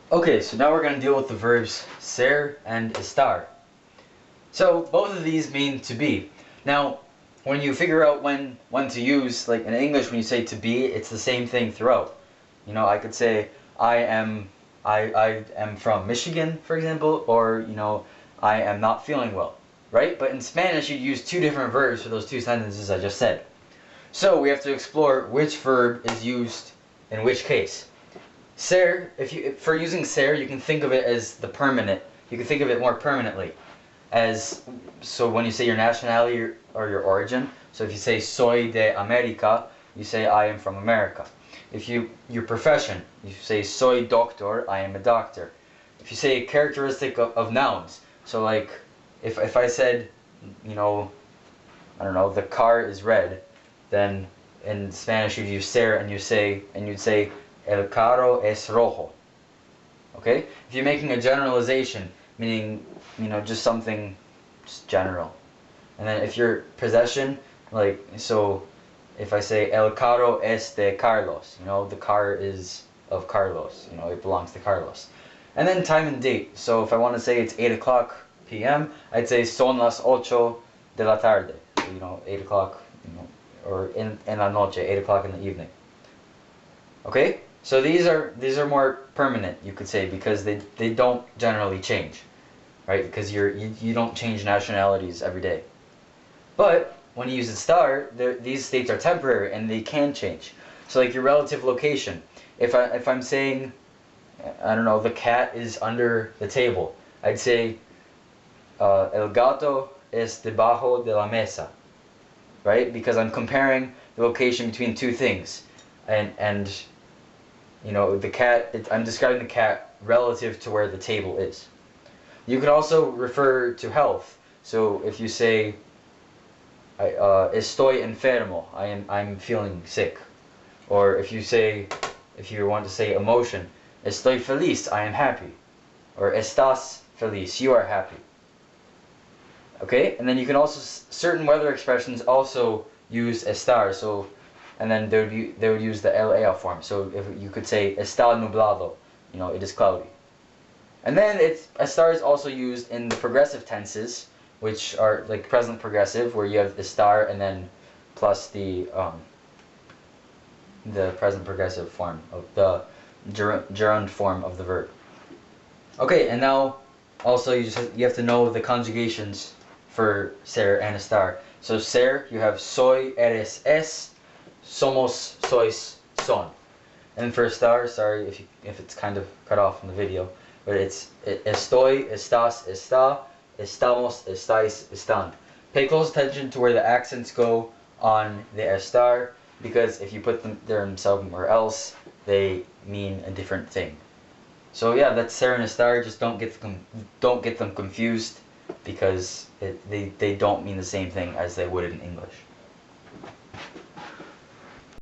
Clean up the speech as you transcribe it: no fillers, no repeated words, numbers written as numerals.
Okay, so now we're going to deal with the verbs ser and estar. So both of these mean to be. Now, when you figure out when to use, like in English, when you say to be, it's the same thing throughout. You know, I could say I am from Michigan, for example, or I am not feeling well, right? But in Spanish, you'd use two different verbs for those two sentences I just said. So we have to explore which verb is used in which case. Ser, for using ser, you can think of it as the permanent. You can think of it more permanently, so when you say your nationality or your origin. So if you say soy de America, you say I am from America. If your profession, you say soy doctor, I am a doctor. If you say a characteristic of nouns, so like if I said, I don't know, the car is red, then in Spanish you'd use ser and you'd say el carro es rojo. Okay? If you're making a generalization, meaning, just something just general. And then if your possession, so if I say el carro es de Carlos, the car is of Carlos, it belongs to Carlos. And then time and date. So if I want to say it's 8 o'clock p.m., I'd say son las 8 de la tarde. So, 8 o'clock, or in la noche, 8 o'clock in the evening. Okay? So these are more permanent, you could say, because they don't generally change, right? Because you don't change nationalities every day. But when you use estar, these states are temporary and they can change. So like your relative location. If I'm saying, I don't know, the cat is under the table, I'd say el gato es debajo de la mesa, right? Because I'm comparing the location between two things, and the cat, I'm describing the cat relative to where the table is. You could also refer to health. So if you say, estoy enfermo, I'm feeling sick. Or if you want to say emotion, estoy feliz, I am happy. Or estás feliz, you are happy. Okay? And then you can also, certain weather expressions also use estar. So, and then they would use the LA form. So if you could say está nublado, it is cloudy. And then estar is also used in the progressive tenses, which are like present progressive, where you have estar and then plus the present progressive form of the gerund form of the verb. Okay, and now also you have to know the conjugations for ser and estar. So ser, you have soy, eres, es. Somos, sois, son. And for estar, sorry if it's kind of cut off from the video, but it's estoy, estás, está, estamos, estáis, están. Pay close attention to where the accents go on the estar, because if you put them somewhere else, they mean a different thing. So yeah, that's ser and estar. Just don't get them confused, because they don't mean the same thing as they would in English.